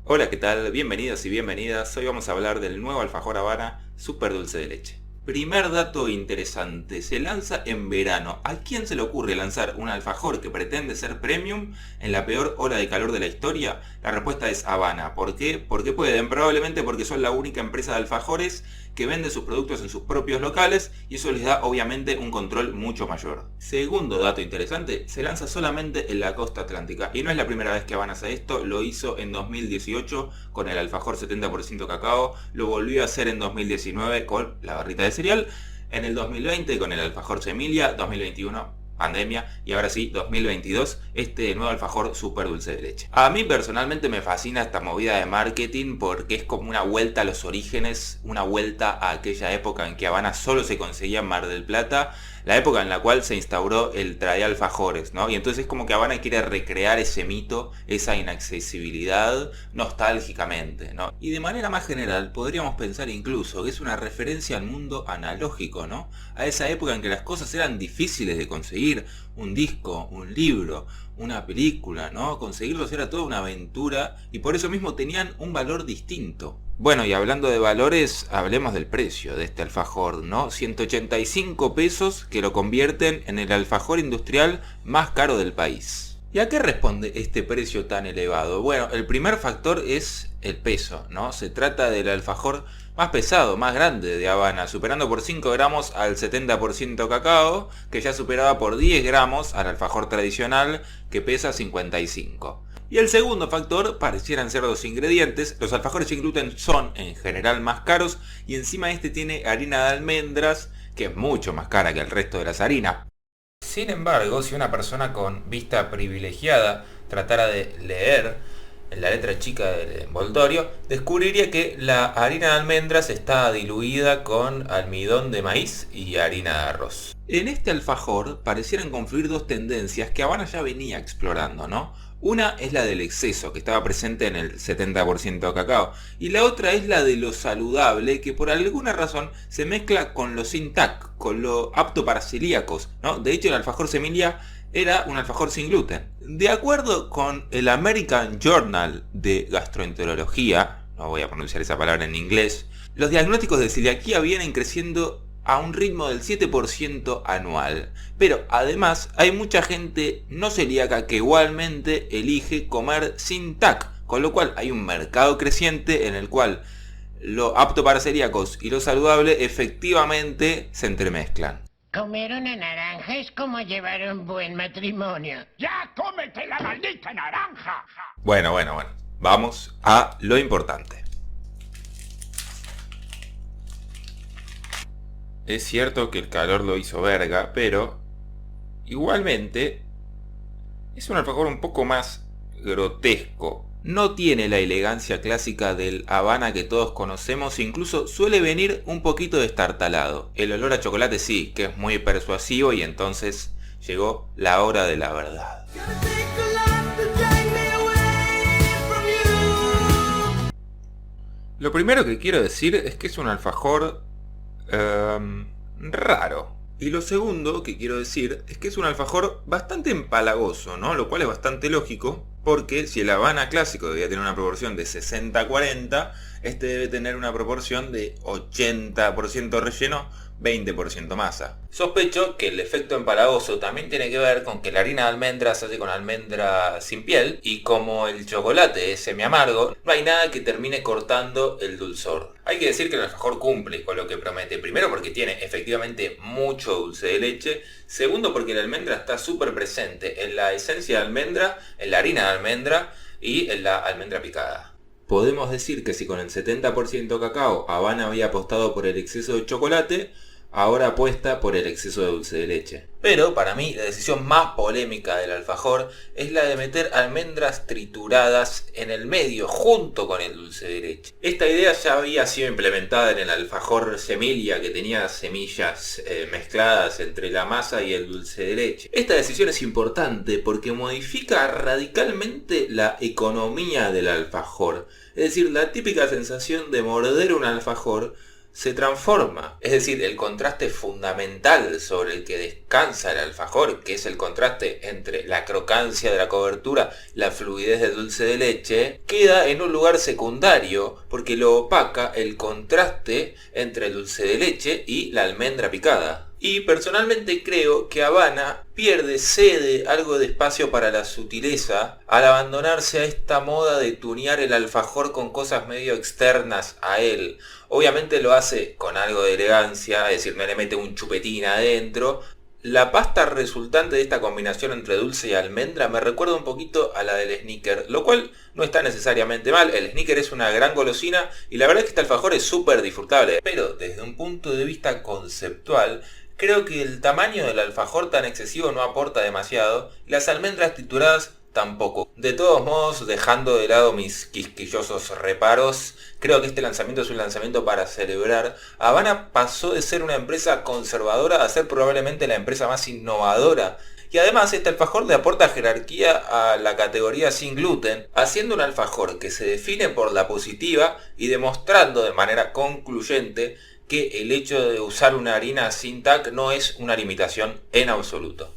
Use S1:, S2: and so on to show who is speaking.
S1: Hola, ¿qué tal? Bienvenidos y bienvenidas. Hoy vamos a hablar del nuevo alfajor Habana súper dulce de leche. Primer dato interesante, se lanza en verano. ¿A quién se le ocurre lanzar un alfajor que pretende ser premium en la peor ola de calor de la historia? La respuesta es Habana. ¿Por qué? Porque pueden, probablemente porque son la única empresa de alfajores que vende sus productos en sus propios locales y eso les da obviamente un control mucho mayor. Segundo dato interesante, se lanza solamente en la costa atlántica y no es la primera vez que Habana hace esto, lo hizo en 2018 con el alfajor 70% cacao, lo volvió a hacer en 2019 con la barrita de cereal, en el 2020 con el alfajor semilla, 2021 pandemia y ahora sí 2022 este nuevo alfajor súper dulce de leche. A mí personalmente me fascina esta movida de marketing porque es como una vuelta a los orígenes, una vuelta a aquella época en que Habana solo se conseguía en Mar del Plata, la época en la cual se instauró el trae alfajores, ¿no? Y entonces es como que Habana quiere recrear ese mito, esa inaccesibilidad nostálgicamente, ¿no? Y de manera más general podríamos pensar incluso que es una referencia al mundo analógico, ¿no? A esa época en que las cosas eran difíciles de conseguir, un disco, un libro, una película, ¿no? Conseguirlos era toda una aventura y por eso mismo tenían un valor distinto. Bueno, y hablando de valores, hablemos del precio de este alfajor, ¿no? 185 pesos que lo convierten en el alfajor industrial más caro del país. ¿Y a qué responde este precio tan elevado? Bueno, el primer factor es el peso, ¿no? Se trata del alfajor más pesado, más grande de Habana, superando por 5 gramos al 70% cacao, que ya superaba por 10 gramos al alfajor tradicional, que pesa 55. Y el segundo factor parecieran ser los ingredientes. Los alfajores sin gluten son en general más caros y encima este tiene harina de almendras, que es mucho más cara que el resto de las harinas. Sin embargo, si una persona con vista privilegiada tratara de leer en la letra chica del envoltorio, descubriría que la harina de almendras está diluida con almidón de maíz y harina de arroz. En este alfajor parecieran confluir dos tendencias que Habana ya venía explorando, ¿no? Una es la del exceso, que estaba presente en el 70% cacao, y la otra es la de lo saludable, que por alguna razón se mezcla con lo sin TAC, con lo apto para celíacos, ¿no? De hecho, el alfajor semilla era un alfajor sin gluten. De acuerdo con el American Journal de Gastroenterología, no voy a pronunciar esa palabra en inglés, los diagnósticos de celiaquía vienen creciendo a un ritmo del 7% anual. Pero además hay mucha gente no celíaca que igualmente elige comer sin TAC, con lo cual hay un mercado creciente en el cual lo apto para celíacos y lo saludable efectivamente se entremezclan.
S2: Comer una naranja es como llevar un buen matrimonio.
S3: ¡Ya cómete la maldita naranja!
S1: Bueno. Vamos a lo importante. Es cierto que el calor lo hizo verga, pero igualmente es un alfajor un poco más grotesco. No tiene la elegancia clásica del Habana que todos conocemos, incluso suele venir un poquito destartalado. El olor a chocolate sí, que es muy persuasivo y entonces llegó la hora de la verdad. Lo primero que quiero decir es que es un alfajor raro. Y lo segundo que quiero decir es que es un alfajor bastante empalagoso, ¿no? Lo cual es bastante lógico, porque si el Habana clásico debía tener una proporción de 60-40, este debe tener una proporción de 80% relleno, 20% masa. Sospecho que el efecto empalagoso también tiene que ver con que la harina de almendras se hace con almendra sin piel, y como el chocolate es semi amargo, no hay nada que termine cortando el dulzor. Hay que decir que el alfajor cumple con lo que promete. Primero porque tiene efectivamente mucho dulce de leche. Segundo porque la almendra está súper presente en la esencia de almendra, en la harina de almendra y en la almendra picada. Podemos decir que si con el 70% cacao Habana había apostado por el exceso de chocolate, ahora apuesta por el exceso de dulce de leche. Pero para mí la decisión más polémica del alfajor es la de meter almendras trituradas en el medio junto con el dulce de leche. Esta idea ya había sido implementada en el alfajor semilla, que tenía semillas mezcladas entre la masa y el dulce de leche. Esta decisión es importante porque modifica radicalmente la economía del alfajor. Es decir, la típica sensación de morder un alfajor se transforma. Es decir, el contraste fundamental sobre el que descansa el alfajor, que es el contraste entre la crocancia de la cobertura, la fluidez del dulce de leche, queda en un lugar secundario porque lo opaca el contraste entre el dulce de leche y la almendra picada. Y personalmente creo que Habana cede algo de espacio para la sutileza al abandonarse a esta moda de tunear el alfajor con cosas medio externas a él. Obviamente lo hace con algo de elegancia, es decir, no le mete un chupetín adentro. La pasta resultante de esta combinación entre dulce y almendra me recuerda un poquito a la del Snickers, lo cual no está necesariamente mal. El Snickers es una gran golosina y la verdad es que este alfajor es súper disfrutable. Pero desde un punto de vista conceptual, creo que el tamaño del alfajor tan excesivo no aporta demasiado y las almendras trituradas tampoco. De todos modos, dejando de lado mis quisquillosos reparos, creo que este lanzamiento es un lanzamiento para celebrar. Habana pasó de ser una empresa conservadora a ser probablemente la empresa más innovadora. Y además este alfajor le aporta jerarquía a la categoría sin gluten, haciendo un alfajor que se define por la positiva y demostrando de manera concluyente que el hecho de usar una harina sin TAC no es una limitación en absoluto.